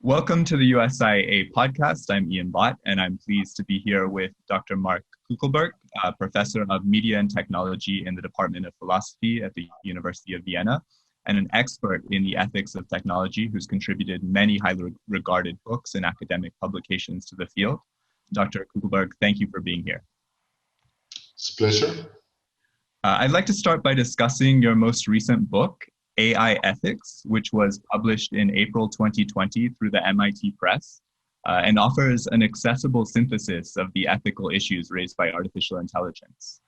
Welcome to the USIA podcast. I'm Ian Bott, and I'm pleased to be here with Dr. Mark Coeckelbergh, Professor of Media and Technology in the Department of Philosophy at the University of Vienna, and an expert in the ethics of technology who's contributed many highly regarded books and academic publications to the field. Dr. Coeckelbergh, thank you for being here. It's a pleasure. I'd like to start by discussing your most recent book, AI Ethics, which was published in April 2020 through the MIT Press, and offers an accessible synthesis of the ethical issues raised by artificial intelligence.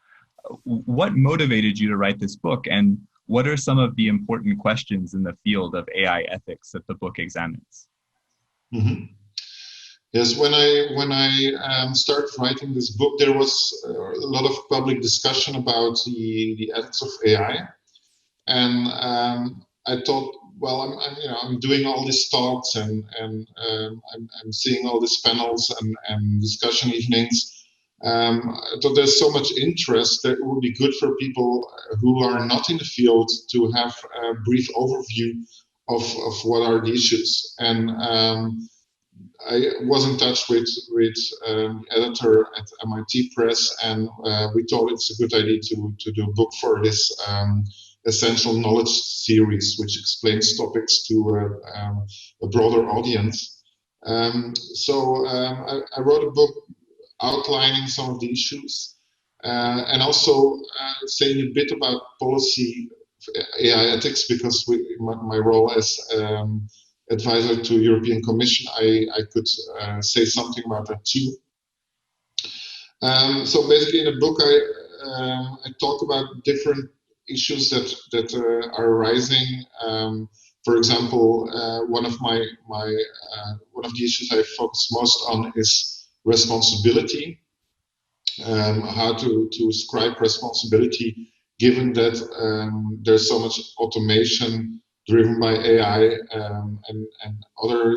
What motivated you to write this book, and what are some of the important questions in the field of AI ethics that the book examines? Mm-hmm. Yes, when I started writing this book, there was a lot of public discussion about the ethics of AI. And I thought, well, I'm doing all these talks and I'm seeing all these panels and discussion evenings. I thought there's so much interest that it would be good for people who are not in the field to have a brief overview of what are the issues. And I was in touch with the editor at MIT Press, and we thought it's a good idea to do a book for this essential knowledge series, which explains topics to a broader audience. So I wrote a book outlining some of the issues and also saying a bit about policy AI ethics, because my role as advisor to European Commission, I could say something about that too. So basically in the book I talk about different issues that are arising. For example, one of the issues I focus most on is responsibility. How to ascribe responsibility, given that there's so much automation driven by AI and other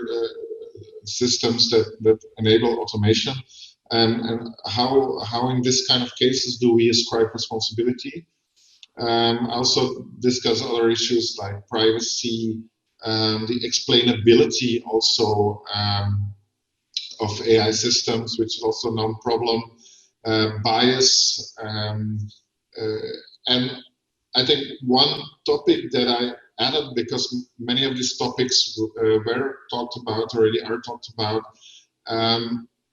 systems that enable automation, and how in this kind of cases do we ascribe responsibility. Also discuss other issues like privacy, the explainability also of AI systems, which is also a known problem, bias, and I think one topic that I added, because many of these topics were talked about already, are talked about.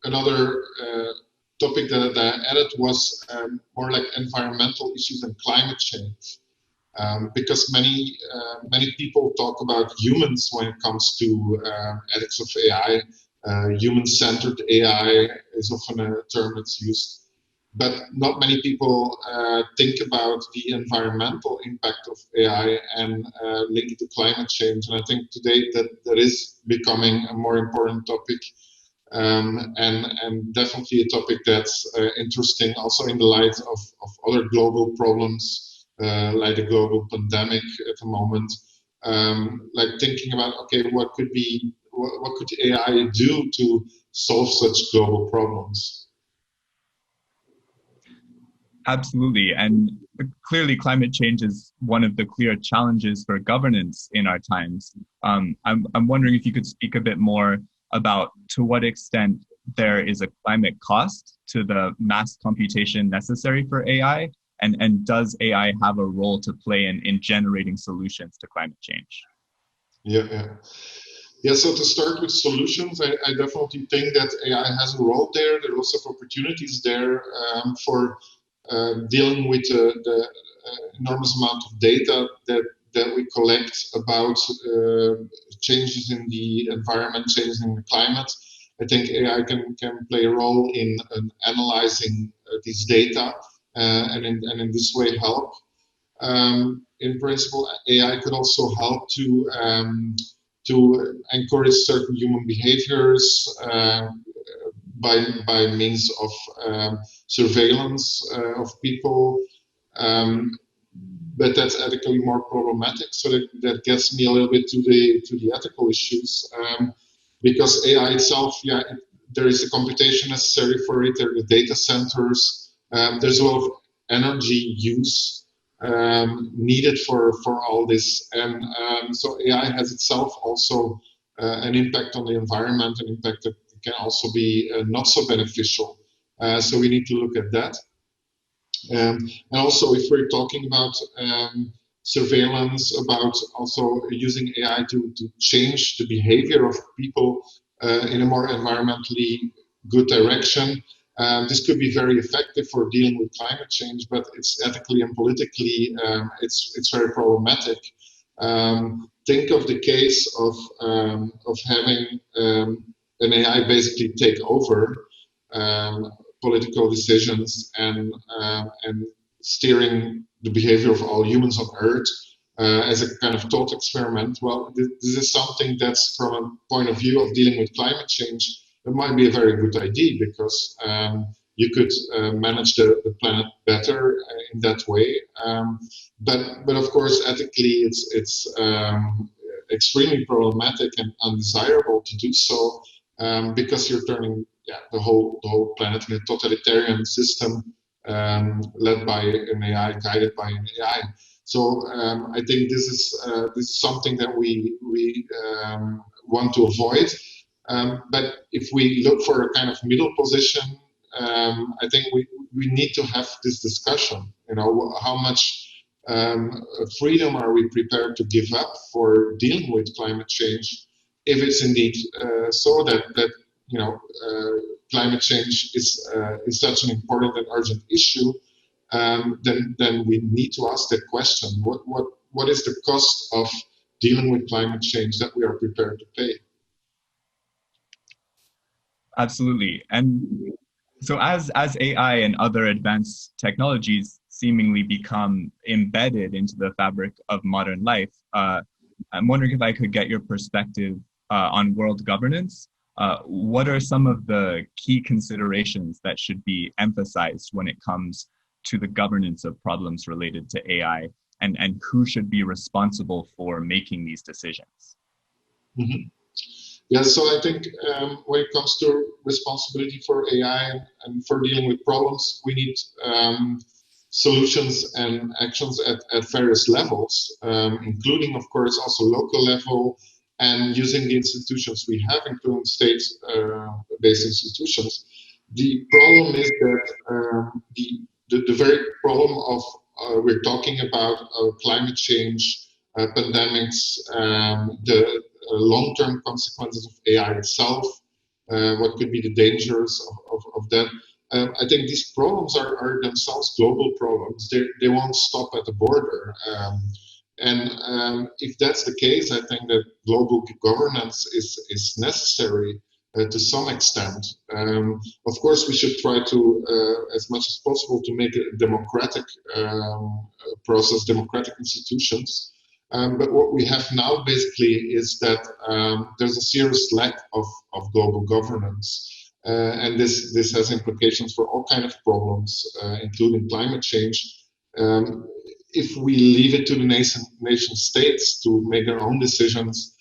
Another topic that I added was more like environmental issues and climate change, because many people talk about humans when it comes to ethics of AI. Human-centered AI is often a term that's used, but not many people think about the environmental impact of AI and link it to climate change. And I think today that is becoming a more important topic. And definitely a topic that's interesting also in the light of other global problems, like the global pandemic at the moment, like thinking about, okay, what could AI do to solve such global problems? Absolutely, and clearly climate change is one of the clear challenges for governance in our times. I'm wondering if you could speak a bit more about to what extent there is a climate cost to the mass computation necessary for AI, and does AI have a role to play in generating solutions to climate change? Yeah, so to start with solutions, I definitely think that AI has a role there. There are also opportunities there for dealing with the enormous amount of data that we collect about changes in the environment, changes in the climate. I think AI can play a role in analyzing these data and in this way help. In principle, AI could also help to encourage certain human behaviors by means of surveillance of people. But that's ethically more problematic. So that gets me a little bit to the ethical issues, because AI itself, there is a computation necessary for it. There are the data centers. There's a lot of energy use needed for all this, and so AI has itself also an impact on the environment, an impact that can also be not so beneficial. So we need to look at that. And also, if we're talking about surveillance, about also using AI to change the behavior of people in a more environmentally good direction, this could be very effective for dealing with climate change, but it's ethically and politically, it's very problematic. Think of the case of having an AI basically take over political decisions and steering the behavior of all humans on Earth as a kind of thought experiment. Well, this is something that's, from a point of view of dealing with climate change, it might be a very good idea, because you could manage the planet better in that way. But of course, ethically, it's extremely problematic and undesirable to do so, because you're turning the whole planet in a totalitarian system led by an AI, guided by an AI. So I think this is something that we want to avoid. But if we look for a kind of middle position, I think we need to have this discussion. You know, how much freedom are we prepared to give up for dealing with climate change, if it's indeed so that you know, climate change is such an important and urgent issue, then we need to ask that question. What is the cost of dealing with climate change that we are prepared to pay? Absolutely. And so as AI and other advanced technologies seemingly become embedded into the fabric of modern life, I'm wondering if I could get your perspective on world governance. What are some of the key considerations that should be emphasized when it comes to the governance of problems related to AI, and who should be responsible for making these decisions? Mm-hmm. Yeah, so I think when it comes to responsibility for AI and for dealing with problems, we need solutions and actions at various levels, including, of course, also local level, and using the institutions we have, including state-based institutions. The problem is that the very problem of we're talking about climate change, pandemics, the long-term consequences of AI itself, what could be the dangers of that. I think these problems are themselves global problems. They won't stop at the border. And if that's the case, I think that global governance is necessary to some extent. Of course, we should try to, as much as possible, to make it a democratic process, democratic institutions. But what we have now basically is that there's a serious lack of global governance. And this has implications for all kinds of problems, including climate change. If we leave it to the nation states to make their own decisions,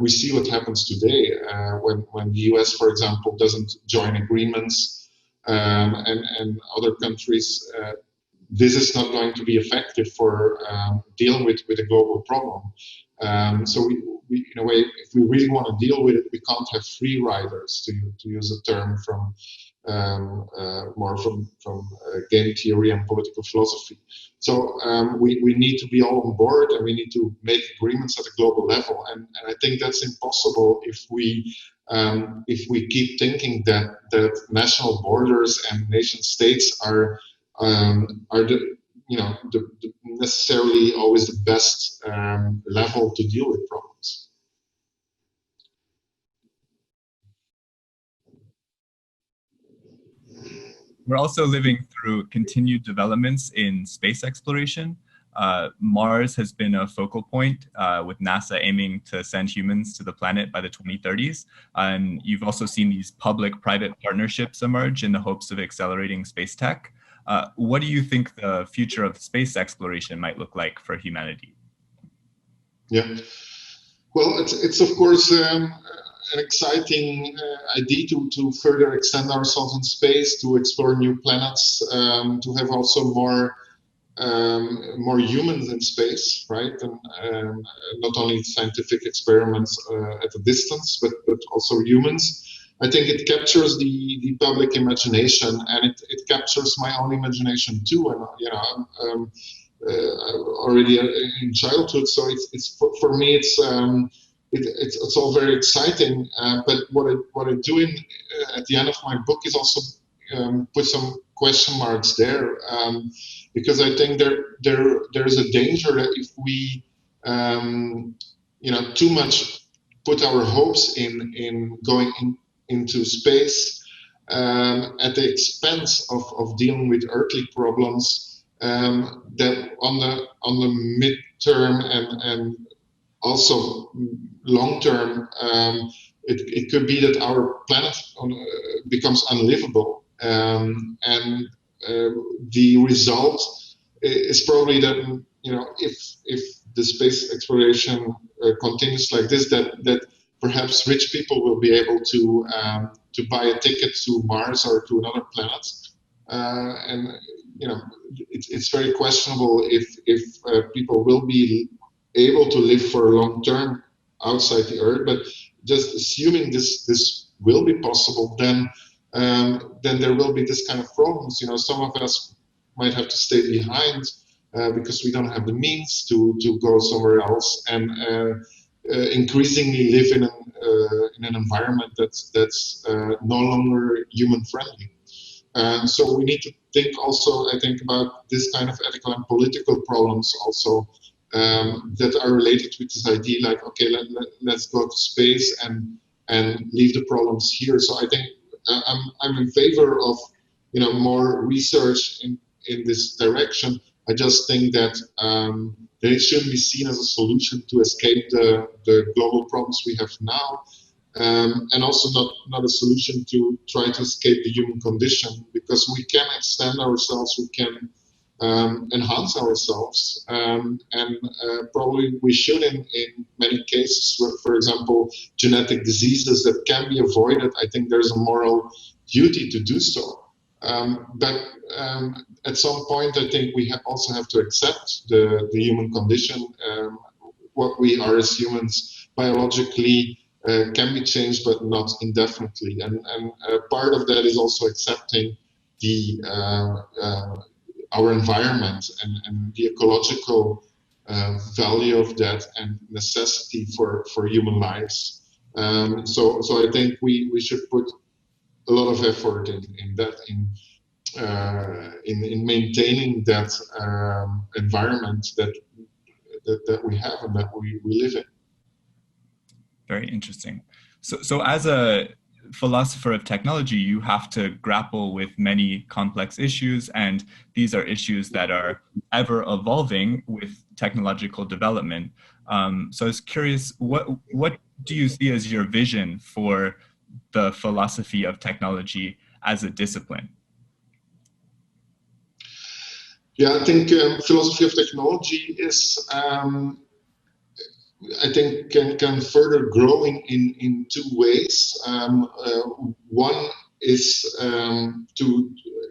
we see what happens today when the US, for example, doesn't join agreements, and other countries. This is not going to be effective for dealing with a global problem. So we, in a way, if we really want to deal with it, we can't have free riders, to use a term from more from game theory and political philosophy. So we need to be all on board, and we need to make agreements at a global level. And I think that's impossible if we keep thinking that national borders and nation states are the necessarily always the best level to deal with problems. We're also living through continued developments in space exploration. Mars has been a focal point, with NASA aiming to send humans to the planet by the 2030s. And you've also seen these public-private partnerships emerge in the hopes of accelerating space tech. What do you think the future of space exploration might look like for humanity? Yeah, well, it's of course an exciting idea to further extend ourselves in space, to explore new planets, to have also more more humans in space, right? And not only scientific experiments at a distance, but also humans. I think it captures the public imagination, and it captures my own imagination too. And already in childhood, so it's for me it's all very exciting. But what I do at the end of my book is also put some question marks there, because I think there's a danger that if we too much put our hopes in going into space at the expense of dealing with earthly problems, that on the midterm and also long term, it could be that our planet becomes unlivable, and the result is probably that if the space exploration continues like this, that perhaps rich people will be able to buy a ticket to Mars or to another planet, and it's very questionable if people will be able to live for a long term outside the Earth. But just assuming this will be possible, then there will be this kind of problems. Some of us might have to stay behind because we don't have the means to go somewhere else, and increasingly live in an environment that's no longer human friendly. So we need to think also, I think, about this kind of ethical and political problems also, that are related with this idea, like, okay, let's go to space and leave the problems here. So I think I'm in favor of more research in this direction. I just think that it shouldn't be seen as a solution to escape the global problems we have now, and also not a solution to try to escape the human condition, because we can extend ourselves, we can enhance ourselves, and probably we should in many cases. For example, genetic diseases that can be avoided, I think there's a moral duty to do so. But at some point, I think we also have to accept the human condition. What we are as humans biologically can be changed, but not indefinitely. And part of that is also accepting our environment and the ecological value of that and necessity for human lives. So I think we should put a lot of effort in that, in maintaining that environment that we have and that we live in. Very interesting. So as a philosopher of technology, you have to grapple with many complex issues, and these are issues that are ever evolving with technological development. So I was curious, what do you see as your vision for the philosophy of technology as a discipline? Yeah, I think philosophy of technology is, I think, can further grow in two ways. One is to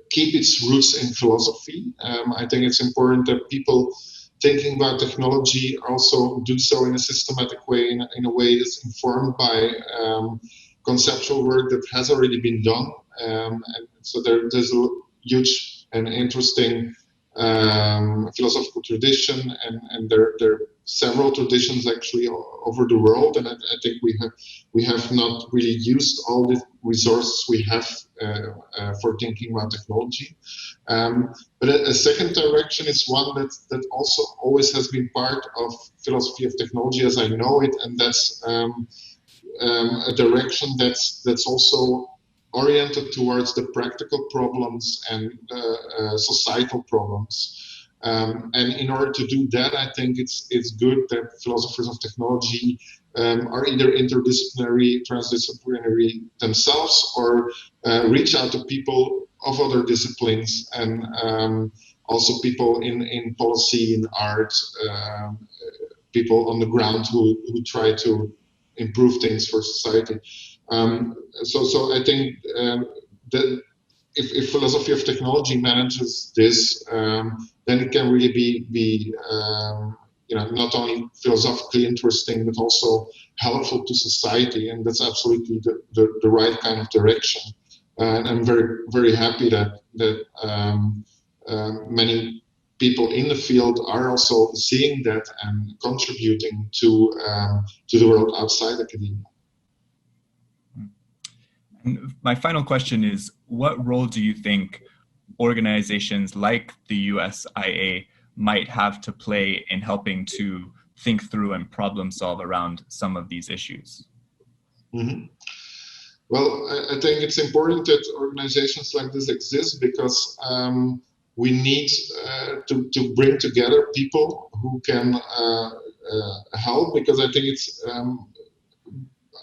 keep its roots in philosophy. I think it's important that people thinking about technology also do so in a systematic way, in a way that's informed by conceptual work that has already been done. And so there's a huge and interesting philosophical tradition, and there are several traditions actually over the world, and I think we have not really used all the resources we have for thinking about technology. But a second direction is one that also always has been part of philosophy of technology as I know it, and that's a direction that's also oriented towards the practical problems and societal problems. And in order to do that, I think it's good that philosophers of technology are either interdisciplinary, transdisciplinary themselves, or reach out to people of other disciplines, and also people in policy, in art, people on the ground who try to improve things for society. So I think that if philosophy of technology manages this, then it can really be not only philosophically interesting but also helpful to society, and that's absolutely the right kind of direction. And I'm very happy that many people in the field are also seeing that and contributing to the world outside academia. And my final question is, what role do you think organizations like the USIA might have to play in helping to think through and problem solve around some of these issues? Mm-hmm. Well, I think it's important that organizations like this exist because we need to bring together people who can help, because I think it's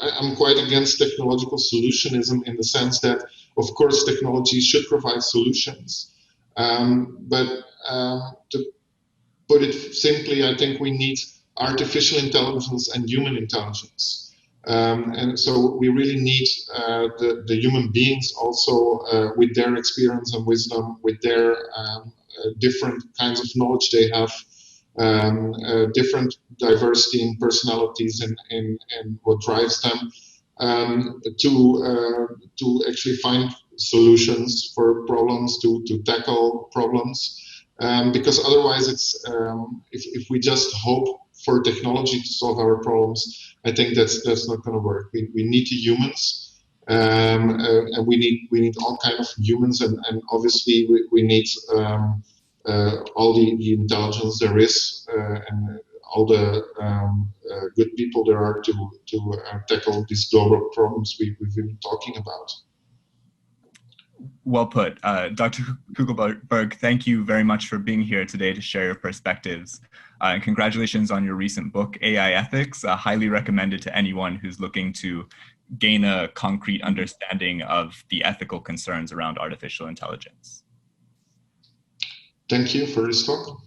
I'm quite against technological solutionism in the sense that, of course, technology should provide solutions. But to put it simply, I think we need artificial intelligence and human intelligence. And so we really need the human beings also with their experience and wisdom, with their different kinds of knowledge they have, different diversity in personalities and what drives them, to actually find solutions for problems, to tackle problems. Because otherwise, it's if we just hope for technology to solve our problems, I think that's not going to work. We need the humans, and we need all kinds of humans, and obviously we need all the intelligence there is, and all the good people there are to tackle these global problems we've been talking about. Well put. Dr. Coeckelbergh, thank you very much for being here today to share your perspectives. And congratulations on your recent book, AI Ethics. Highly recommended to anyone who's looking to gain a concrete understanding of the ethical concerns around artificial intelligence. Thank you for this talk.